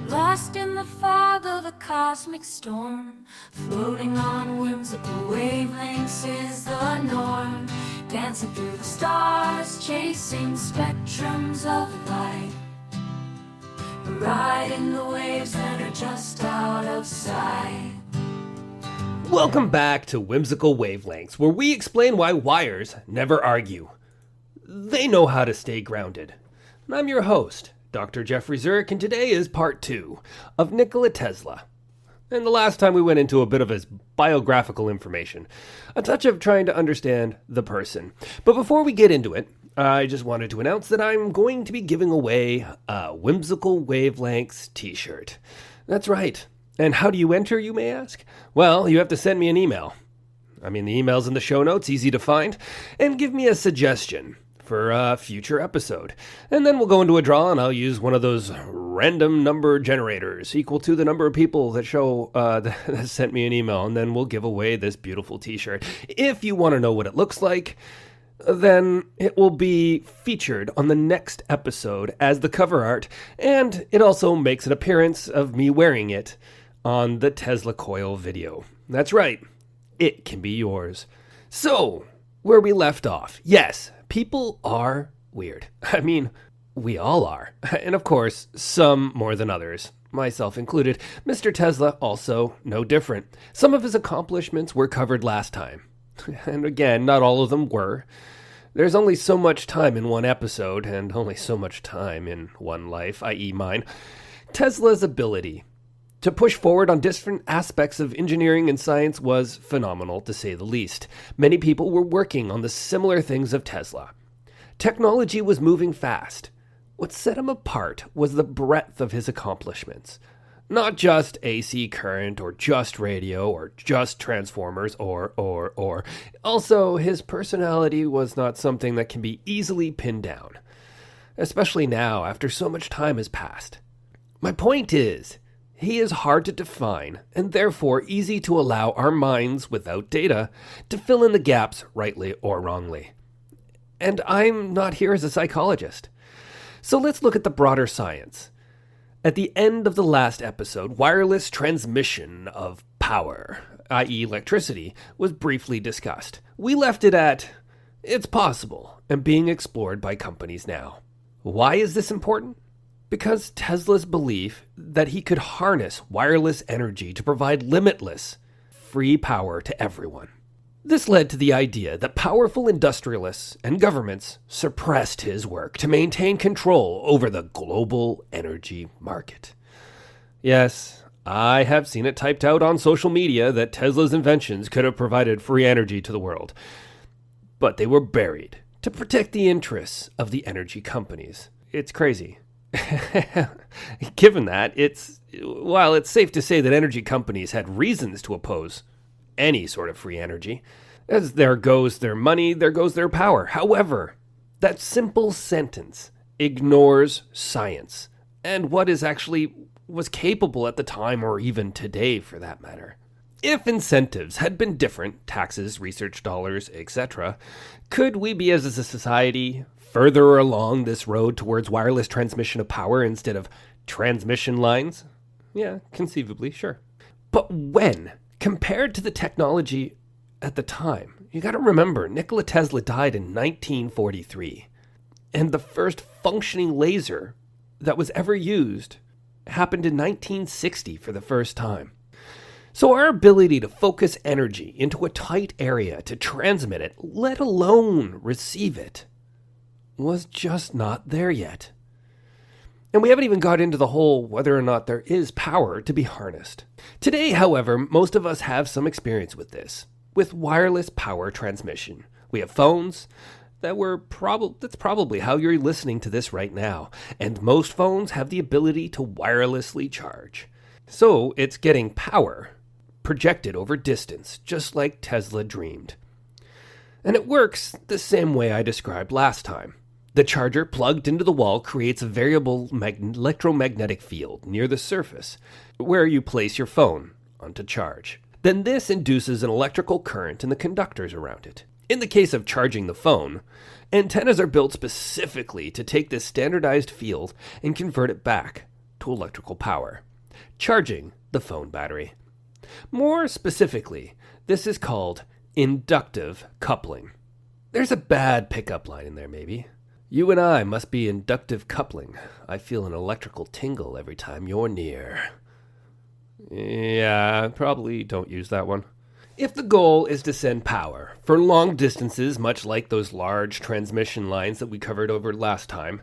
Lost in the fog of a cosmic storm, floating on whimsical wavelengths is the norm. Dancing through the stars, chasing spectrums of light, riding the waves that are just out of sight. Welcome back to Whimsical Wavelengths, where we explain why wires never argue. They know how to stay grounded. And I'm your host, Dr. Jeffrey Zurich, and today is part 2 of Nikola Tesla. And the last time we went into a bit of his biographical information, a touch of trying to understand the person. But before we get into it, I just wanted to announce that I'm going to be giving away a Whimsical Wavelengths t-shirt. That's right. And how do you enter, you may ask? Well, you have to send me an email. The email's in the show notes, easy to find, and give me a suggestion for a future episode. And then we'll go into a draw, and I'll use one of those random number generators equal to the number of people that that sent me an email, and then we'll give away this beautiful t-shirt. If you want to know what it looks like, then it will be featured on the next episode as the cover art, and it also makes an appearance of me wearing it on the Tesla coil video. That's right, it can be yours. So, where we left off, yes, people are weird. We all are. And of course, some more than others, myself included. Mr. Tesla also no different. Some of his accomplishments were covered last time. And again, not all of them were. There's only so much time in one episode, and only so much time in one life, i.e. mine. Tesla's ability to push forward on different aspects of engineering and science was phenomenal, to say the least. Many people were working on the similar things of Tesla. Technology was moving fast. What set him apart was the breadth of his accomplishments. Not just AC current, or just radio, or just transformers, or. Also, his personality was not something that can be easily pinned down. Especially now, after so much time has passed. My point is, he is hard to define, and therefore easy to allow our minds without data to fill in the gaps rightly or wrongly. And I'm not here as a psychologist. So let's look at the broader science. At the end of the last episode, wireless transmission of power, i.e. electricity, was briefly discussed. We left it at, it's possible, and being explored by companies now. Why is this important? Because Tesla's belief that he could harness wireless energy to provide limitless, free power to everyone. This led to the idea that powerful industrialists and governments suppressed his work to maintain control over the global energy market. Yes, I have seen it typed out on social media that Tesla's inventions could have provided free energy to the world. But they were buried to protect the interests of the energy companies. It's crazy. Given that, it's safe to say that energy companies had reasons to oppose any sort of free energy. As there goes their money, there goes their power. However, that simple sentence ignores science and what was capable at the time, or even today for that matter. If incentives had been different, taxes, research dollars, etc., could we be as a society further along this road towards wireless transmission of power instead of transmission lines? Yeah, conceivably, sure. But when, compared to the technology at the time, you gotta remember, Nikola Tesla died in 1943, and the first functioning laser that was ever used happened in 1960 for the first time. So our ability to focus energy into a tight area to transmit it, let alone receive it, was just not there yet. And we haven't even got into the whole whether or not there is power to be harnessed. Today, however, most of us have some experience with this, with wireless power transmission. We have phones that's probably how you're listening to this right now, and most phones have the ability to wirelessly charge. So it's getting power projected over distance, just like Tesla dreamed. And it works the same way I described last time. The charger plugged into the wall creates a variable electromagnetic field near the surface where you place your phone onto charge. Then this induces an electrical current in the conductors around it. In the case of charging the phone, antennas are built specifically to take this standardized field and convert it back to electrical power, charging the phone battery. More specifically, this is called inductive coupling. There's a bad pickup line in there, maybe. You and I must be inductive coupling. I feel an electrical tingle every time you're near. Yeah, probably don't use that one. If the goal is to send power for long distances, much like those large transmission lines that we covered over last time,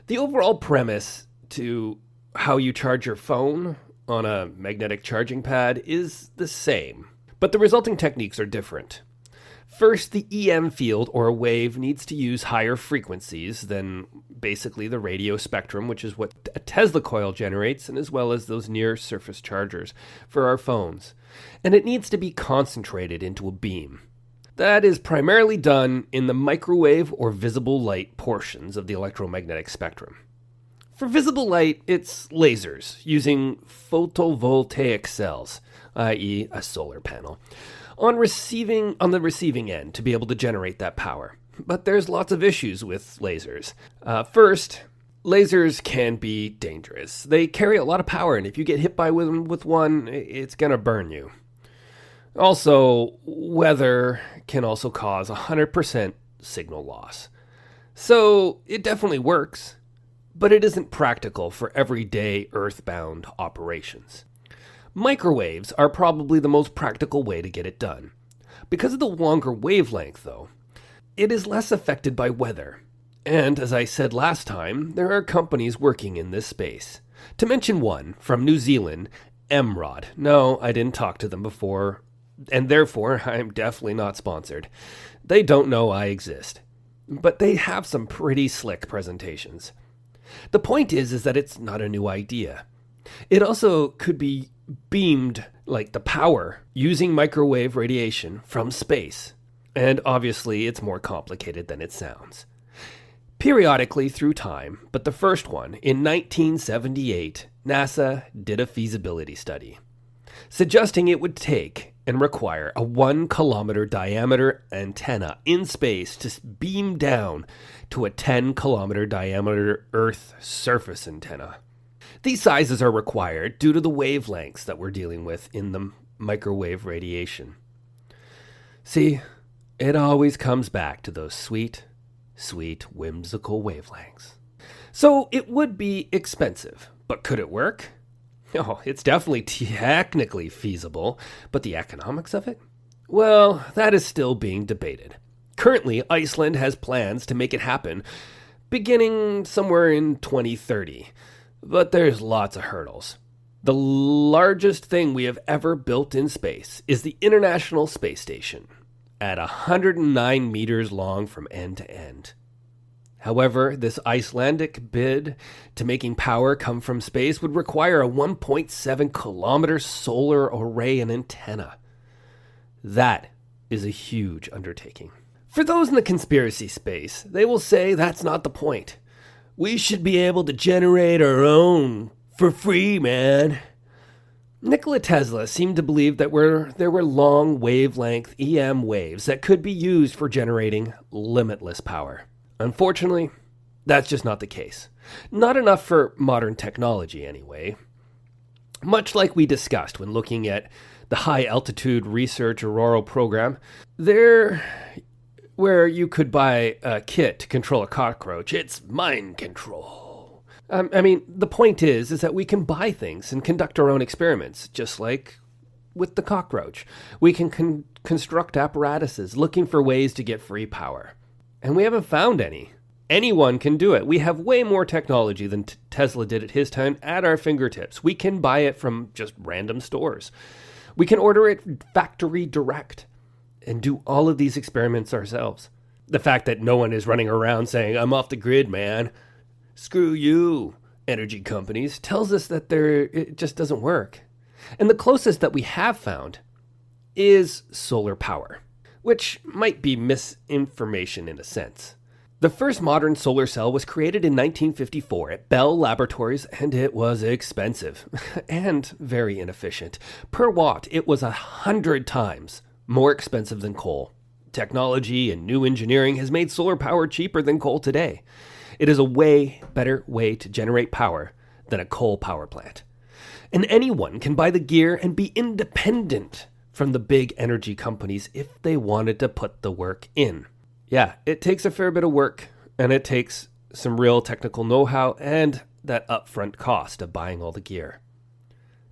the overall premise to how you charge your phone on a magnetic charging pad is the same, but the resulting techniques are different. First, the EM field or a wave needs to use higher frequencies than basically the radio spectrum, which is what a Tesla coil generates, and as well as those near-surface chargers for our phones. And it needs to be concentrated into a beam. That is primarily done in the microwave or visible light portions of the electromagnetic spectrum. For visible light, it's lasers using photovoltaic cells, i.e. a solar panel, on the receiving end to be able to generate that power. But there's lots of issues with lasers. First, lasers can be dangerous. They carry a lot of power, and if you get hit by with one, it's going to burn you. Also, weather can also cause 100% signal loss. So it definitely works, but it isn't practical for everyday earthbound operations. Microwaves are probably the most practical way to get it done. Because of the longer wavelength, though, it is less affected by weather. And as I said last time, there are companies working in this space. To mention one, from New Zealand, Emrod. No, I didn't talk to them before, and therefore I'm definitely not sponsored. They don't know I exist. But they have some pretty slick presentations. The point is that it's not a new idea. It also could be beamed, like the power, using microwave radiation from space. And obviously it's more complicated than it sounds. Periodically through time, but the first one, in 1978, NASA did a feasibility study, suggesting it would take and require a 1-kilometer diameter antenna in space to beam down to a 10-kilometer diameter Earth surface antenna. These sizes are required due to the wavelengths that we're dealing with in the microwave radiation. See, it always comes back to those sweet, whimsical wavelengths. So it would be expensive, but could it work? Oh, it's definitely technically feasible, but the economics of it? Well, that is still being debated. Currently, Iceland has plans to make it happen, beginning somewhere in 2030. But there's lots of hurdles. The largest thing we have ever built in space is the International Space Station, at 109 meters long from end to end. However, this Icelandic bid to making power come from space would require a 1.7 kilometer solar array and antenna. That is a huge undertaking. For those in the conspiracy space, they will say that's not the point. We should be able to generate our own for free, man. Nikola Tesla seemed to believe that there were long wavelength EM waves that could be used for generating limitless power. Unfortunately, that's just not the case. Not enough for modern technology, anyway. Much like we discussed when looking at the High Altitude Research Aurora program, where you could buy a kit to control a cockroach. It's mind control. The point is that we can buy things and conduct our own experiments, just like with the cockroach. We can construct apparatuses looking for ways to get free power. And we haven't found any. Anyone can do it. We have way more technology than Tesla did at his time at our fingertips. We can buy it from just random stores. We can order it factory direct and do all of these experiments ourselves. The fact that no one is running around saying, I'm off the grid, man. Screw you, energy companies, tells us that it just doesn't work. And the closest that we have found is solar power, which might be misinformation in a sense. The first modern solar cell was created in 1954 at Bell Laboratories, and it was expensive and very inefficient. Per watt, it was 100 times more expensive than coal. Technology and new engineering has made solar power cheaper than coal today. It is a way better way to generate power than a coal power plant. And anyone can buy the gear and be independent from the big energy companies if they wanted to put the work in. Yeah, it takes a fair bit of work, and it takes some real technical know-how and that upfront cost of buying all the gear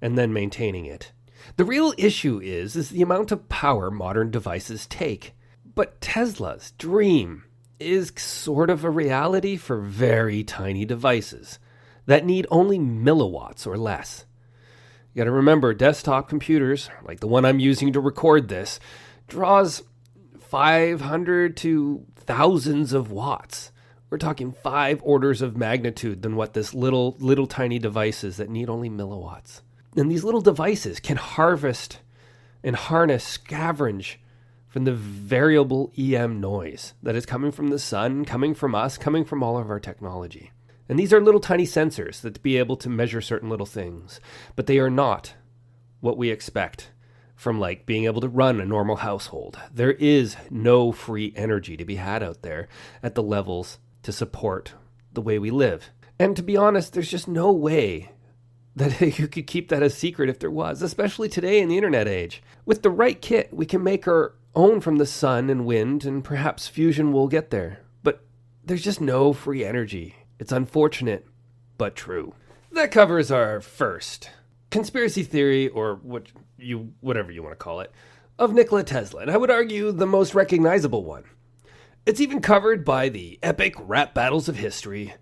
and then maintaining it. The real issue is the amount of power modern devices take. But Tesla's dream is sort of a reality for very tiny devices that need only milliwatts or less. You gotta remember, desktop computers, like the one I'm using to record this, draws 500 to thousands of watts. We're talking 5 orders of magnitude than what this little tiny device is that need only milliwatts. And these little devices can harvest and harness, scavenge from the variable EM noise that is coming from the sun, coming from us, coming from all of our technology. And these are little tiny sensors that be able to measure certain little things, but they are not what we expect from like being able to run a normal household. There is no free energy to be had out there at the levels to support the way we live. And to be honest, there's just no way that you could keep that a secret if there was, especially today in the internet age. With the right kit, we can make our own from the sun and wind, and perhaps fusion will get there. But there's just no free energy. It's unfortunate, but true. That covers our first conspiracy theory, or whatever you want to call it, of Nikola Tesla, and I would argue the most recognizable one. It's even covered by the epic rap battles of history.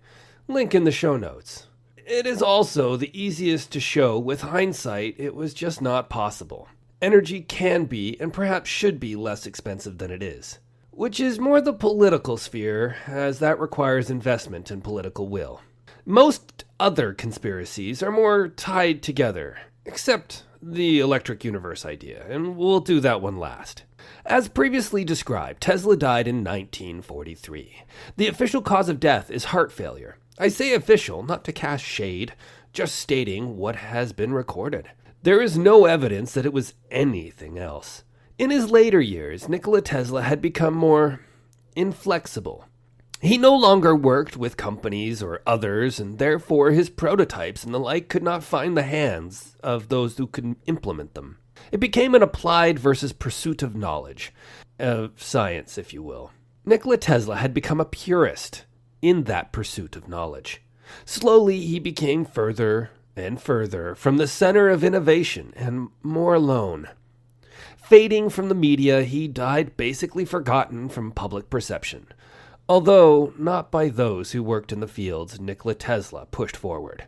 Link in the show notes. It is also the easiest to show with hindsight it was just not possible. Energy can be, and perhaps should be, less expensive than it is. Which is more the political sphere, as that requires investment and political will. Most other conspiracies are more tied together, except the electric universe idea, and we'll do that one last. As previously described, Tesla died in 1943. The official cause of death is heart failure. I say official, not to cast shade, just stating what has been recorded. There is no evidence that it was anything else. In his later years, Nikola Tesla had become more inflexible. He no longer worked with companies or others, and therefore his prototypes and the like could not find the hands of those who could implement them. It became an applied versus pursuit of knowledge, of science, if you will. Nikola Tesla had become a purist in that pursuit of knowledge. Slowly he became further and further from the center of innovation and more alone. Fading from the media, he died basically forgotten from public perception, although not by those who worked in the fields Nikola Tesla pushed forward.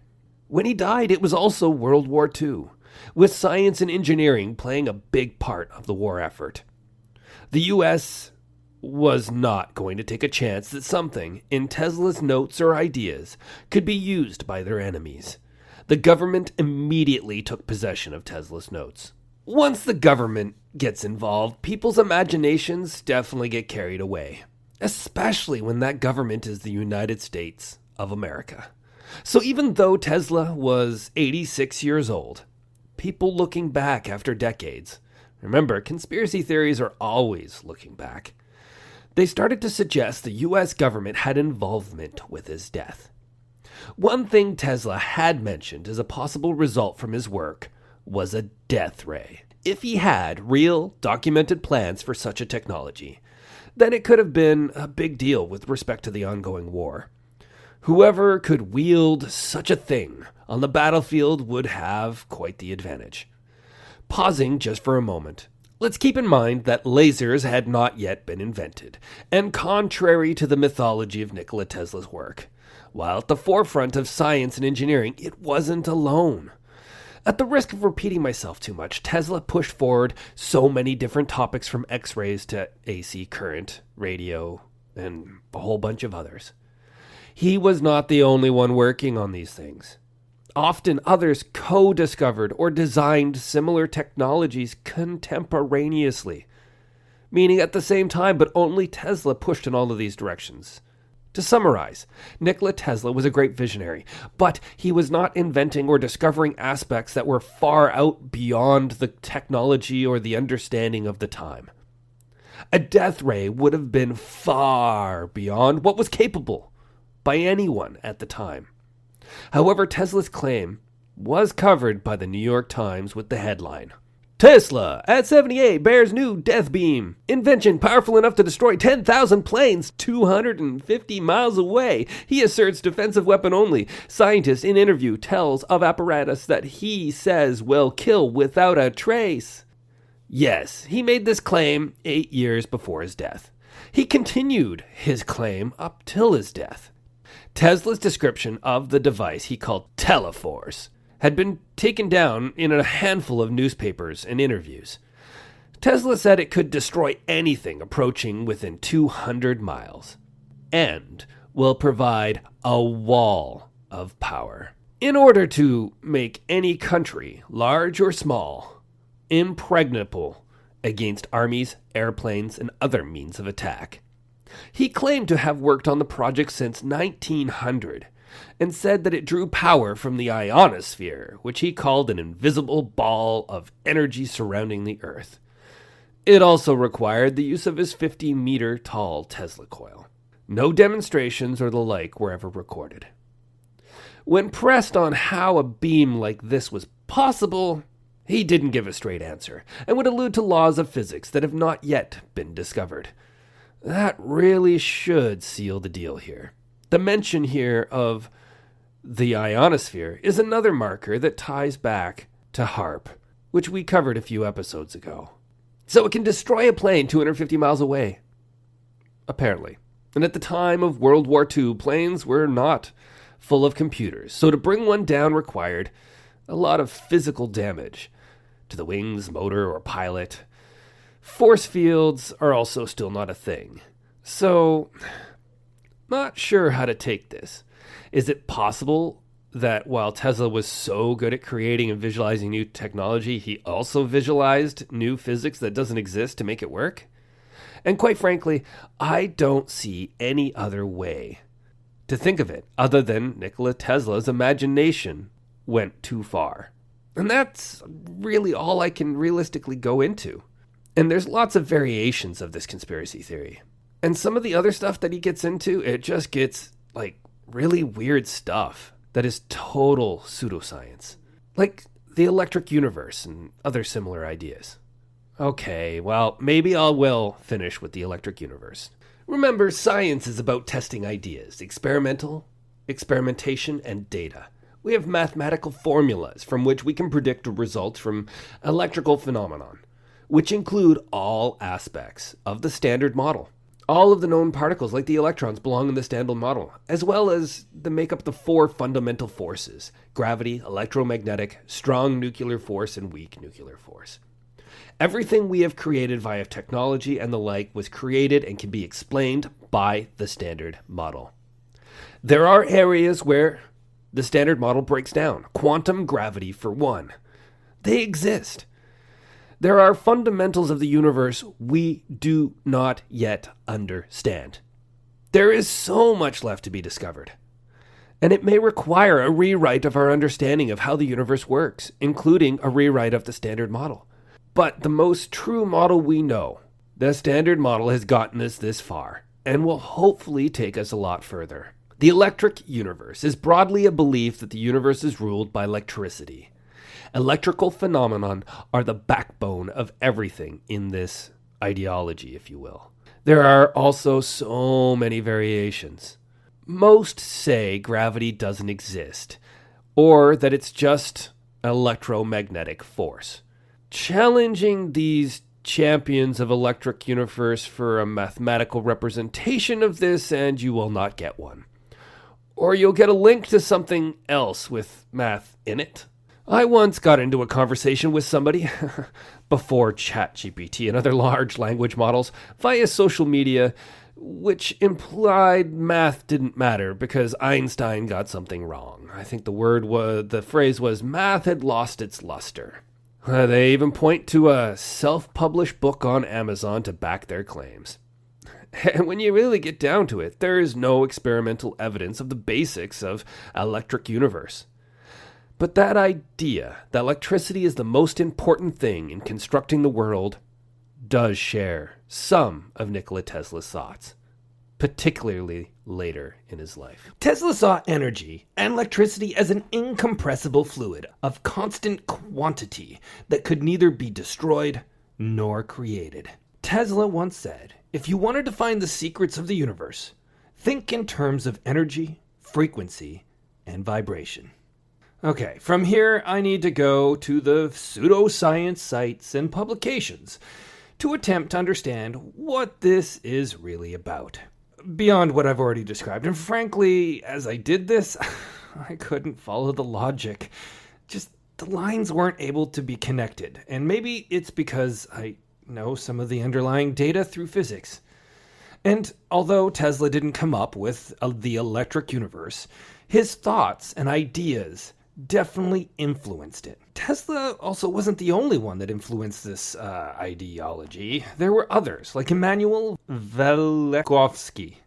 When he died, it was also World War II, with science and engineering playing a big part of the war effort. The U.S. was not going to take a chance that something in Tesla's notes or ideas could be used by their enemies. The government immediately took possession of Tesla's notes. Once the government gets involved, people's imaginations definitely get carried away, especially when that government is the United States of America. So even though Tesla was 86 years old, people looking back after decades, remember, conspiracy theories are always looking back, they started to suggest the U.S. government had involvement with his death. One thing Tesla had mentioned as a possible result from his work was a death ray. If he had real, documented plans for such a technology, then it could have been a big deal with respect to the ongoing war. Whoever could wield such a thing on the battlefield would have quite the advantage. Pausing just for a moment, let's keep in mind that lasers had not yet been invented, and contrary to the mythology of Nikola Tesla's work, while at the forefront of science and engineering, it wasn't alone. At the risk of repeating myself too much, Tesla pushed forward so many different topics from X-rays to AC current, radio, and a whole bunch of others. He was not the only one working on these things. Often others co-discovered or designed similar technologies contemporaneously, meaning at the same time, but only Tesla pushed in all of these directions. To summarize, Nikola Tesla was a great visionary, but he was not inventing or discovering aspects that were far out beyond the technology or the understanding of the time. A death ray would have been far beyond what was capable by anyone at the time. However, Tesla's claim was covered by the New York Times with the headline, "Tesla at 78 bears new death beam. Invention powerful enough to destroy 10,000 planes 250 miles away. He asserts defensive weapon only. Scientist in interview tells of apparatus that he says will kill without a trace." Yes, he made this claim 8 years before his death. He continued his claim up till his death. Tesla's description of the device he called Teleforce had been taken down in a handful of newspapers and interviews. Tesla said it could destroy anything approaching within 200 miles and will provide a wall of power in order to make any country, large or small, impregnable against armies, airplanes, and other means of attack. He claimed to have worked on the project since 1900 and said that it drew power from the ionosphere, which he called an invisible ball of energy surrounding the Earth. It also required the use of his 50-meter tall Tesla coil. No demonstrations or the like were ever recorded. When pressed on how a beam like this was possible, he didn't give a straight answer and would allude to laws of physics that have not yet been discovered. That really should seal the deal here. The mention here of the ionosphere is another marker that ties back to HAARP, which we covered a few episodes ago. So it can destroy a plane 250 miles away, apparently. And at the time of World War II, planes were not full of computers, so to bring one down required a lot of physical damage to the wings, motor, or pilot. Force fields are also still not a thing. So, not sure how to take this. Is it possible that while Tesla was so good at creating and visualizing new technology, he also visualized new physics that doesn't exist to make it work? And quite frankly, I don't see any other way to think of it other than Nikola Tesla's imagination went too far. And that's really all I can realistically go into. And there's lots of variations of this conspiracy theory. And some of the other stuff that he gets into, it just gets like really weird stuff that is total pseudoscience. Like the electric universe and other similar ideas. Okay, well, maybe I will finish with the electric universe. Remember, science is about testing ideas, experimentation, and data. We have mathematical formulas from which we can predict results from electrical phenomenon, which include all aspects of the Standard Model. All of the known particles, like the electrons, belong in the Standard Model, as well as they make up the 4 fundamental forces: gravity, electromagnetic, strong nuclear force, and weak nuclear force. Everything we have created via technology and the like was created and can be explained by the Standard Model. There are areas where the Standard Model breaks down. Quantum gravity, for one. They exist. There are fundamentals of the universe we do not yet understand. There is so much left to be discovered. And it may require a rewrite of our understanding of how the universe works, including a rewrite of the Standard Model. But the most true model we know, the Standard Model, has gotten us this far, and will hopefully take us a lot further. The electric universe is broadly a belief that the universe is ruled by electricity. Electrical phenomenon are the backbone of everything in this ideology, if you will. There are also so many variations. Most say gravity doesn't exist, or that it's just electromagnetic force. Challenging these champions of electric universe for a mathematical representation of this, and you will not get one. Or you'll get a link to something else with math in it. I once got into a conversation with somebody, before ChatGPT and other large language models, via social media, which implied math didn't matter because Einstein got something wrong. I think the phrase was, math had lost its luster. They even point to a self-published book on Amazon to back their claims. And when you really get down to it, there is no experimental evidence of the basics of electric universe. But that idea that electricity is the most important thing in constructing the world does share some of Nikola Tesla's thoughts, particularly later in his life. Tesla saw energy and electricity as an incompressible fluid of constant quantity that could neither be destroyed nor created. Tesla once said, "If you wanted to find the secrets of the universe, think in terms of energy, frequency, and vibration." Okay, from here I need to go to the pseudoscience sites and publications to attempt to understand what this is really about, beyond what I've already described. And frankly, as I did this, I couldn't follow the logic. Just the lines weren't able to be connected. And maybe it's because I know some of the underlying data through physics. And although Tesla didn't come up with the electric universe, his thoughts and ideas definitely influenced it. Tesla also wasn't the only one that influenced this ideology. There were others, like Immanuel Velikovsky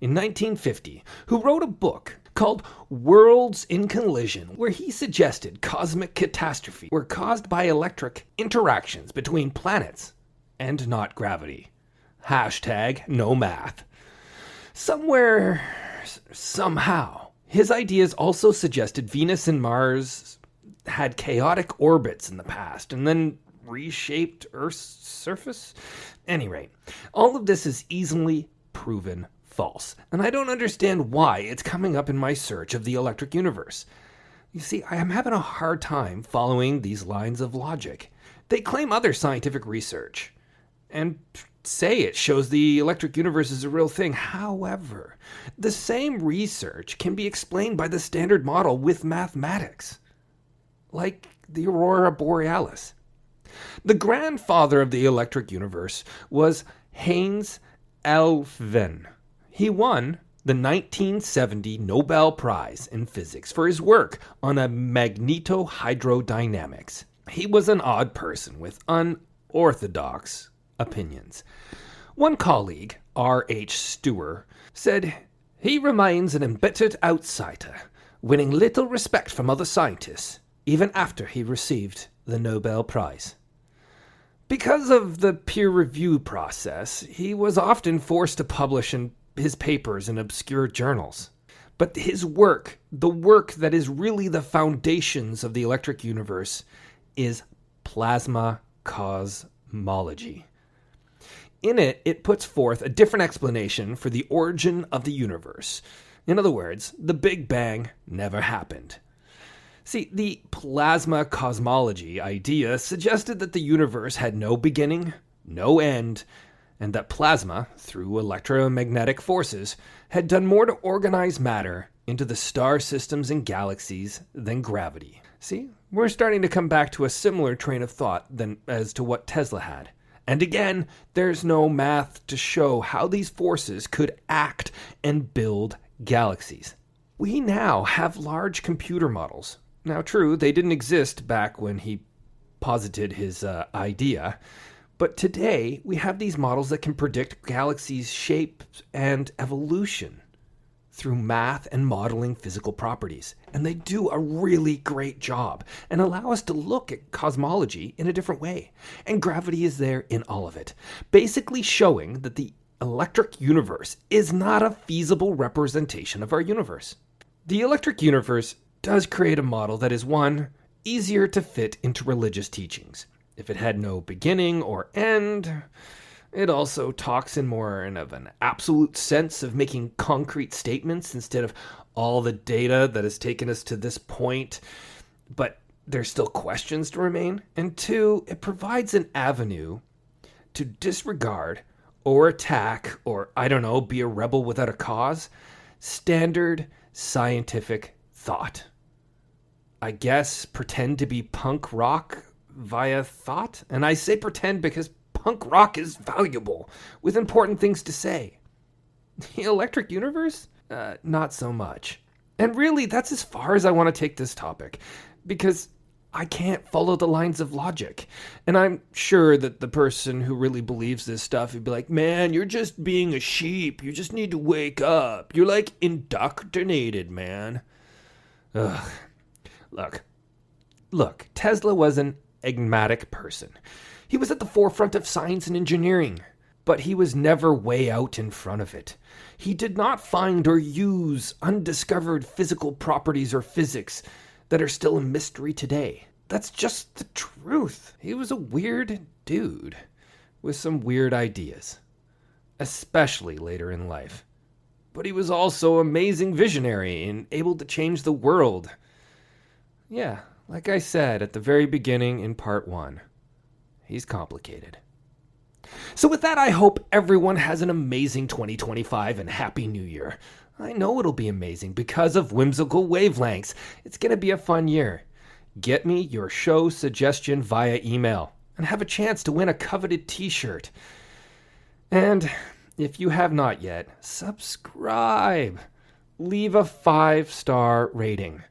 in 1950, who wrote a book called Worlds in Collision, where he suggested cosmic catastrophe were caused by electric interactions between planets and not gravity. #no math. Somewhere, somehow, his ideas also suggested Venus and Mars had chaotic orbits in the past and then reshaped Earth's surface. Any rate, all of this is easily proven false, and I don't understand why it's coming up in my search of the electric universe. You see, I am having a hard time following these lines of logic. They claim other scientific research and say it shows the electric universe is a real thing. However, the same research can be explained by the standard model with mathematics, like the aurora borealis. The grandfather of the electric universe was Heinz Alfvén. He won the 1970 Nobel Prize in Physics for his work on a magnetohydrodynamics. He was an odd person with unorthodox opinions. One colleague, R.H. Steuer, said, "He remains an embittered outsider, winning little respect from other scientists, even after he received the Nobel Prize." Because of the peer review process, he was often forced to publish his papers in obscure journals. But his work, the work that is really the foundations of the electric universe, is plasma cosmology. In it, it puts forth a different explanation for the origin of the universe. In other words, the Big Bang never happened. See, the plasma cosmology idea suggested that the universe had no beginning, no end, and that plasma, through electromagnetic forces, had done more to organize matter into the star systems and galaxies than gravity. See, we're starting to come back to a similar train of thought as to what Tesla had. And again, there's no math to show how these forces could act and build galaxies. We now have large computer models. Now, true, they didn't exist back when he posited his idea, but today we have these models that can predict galaxies' shape and evolution through math and modeling physical properties. And they do a really great job and allow us to look at cosmology in a different way. And gravity is there in all of it, basically showing that the electric universe is not a feasible representation of our universe. The electric universe does create a model that is, one, easier to fit into religious teachings. If it had no beginning or end, it also talks in more of an absolute sense of making concrete statements instead of all the data that has taken us to this point, but there's still questions to remain. And two, it provides an avenue to disregard or attack or, be a rebel without a cause, standard scientific thought. I guess pretend to be punk rock via thought? And I say pretend because punk rock is valuable, with important things to say. The electric universe? Not so much. And really, that's as far as I want to take this topic, because I can't follow the lines of logic. And I'm sure that the person who really believes this stuff would be like, "Man, you're just being a sheep. You just need to wake up. You're like indoctrinated, man." Ugh. Look, Tesla was an enigmatic person. He was at the forefront of science and engineering. but he was never way out in front of it. He did not find or use undiscovered physical properties or physics that are still a mystery today. That's just the truth. He was a weird dude with some weird ideas, especially later in life. But he was also an amazing visionary and able to change the world. Yeah, like I said at the very beginning in part 1, he's complicated. So with that, I hope everyone has an amazing 2025 and Happy New Year. I know it'll be amazing because of Whimsical Wavelengths. It's going to be a fun year. Get me your show suggestion via email and have a chance to win a coveted t-shirt. And if you have not yet, subscribe. Leave a 5-star rating.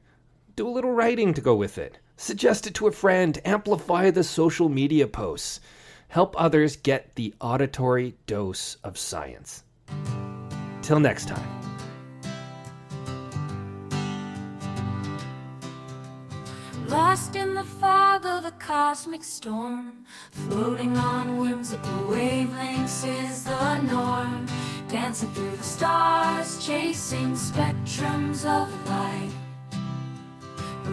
Do a little writing to go with it. Suggest it to a friend. Amplify the social media posts. Help others get the auditory dose of science. Till next time. Lost in the fog of a cosmic storm, floating on whimsical wavelengths is the norm. Dancing through the stars, chasing spectrums of light,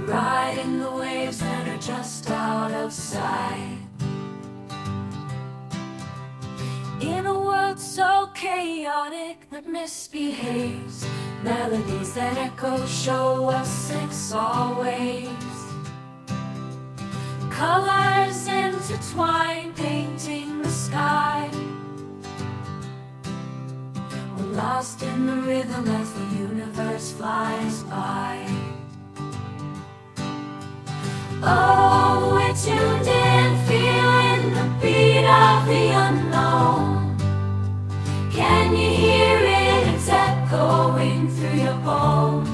riding the waves that are just out of sight. In a world so chaotic that misbehaves, melodies that echo show us sex always. Colors intertwine, painting the sky. We're lost in the rhythm as the universe flies by. Oh, we're tuned in, feeling the beat of the unknown. Can you hear it? It's echoing through your bones.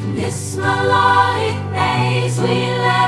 In this melodic maze we let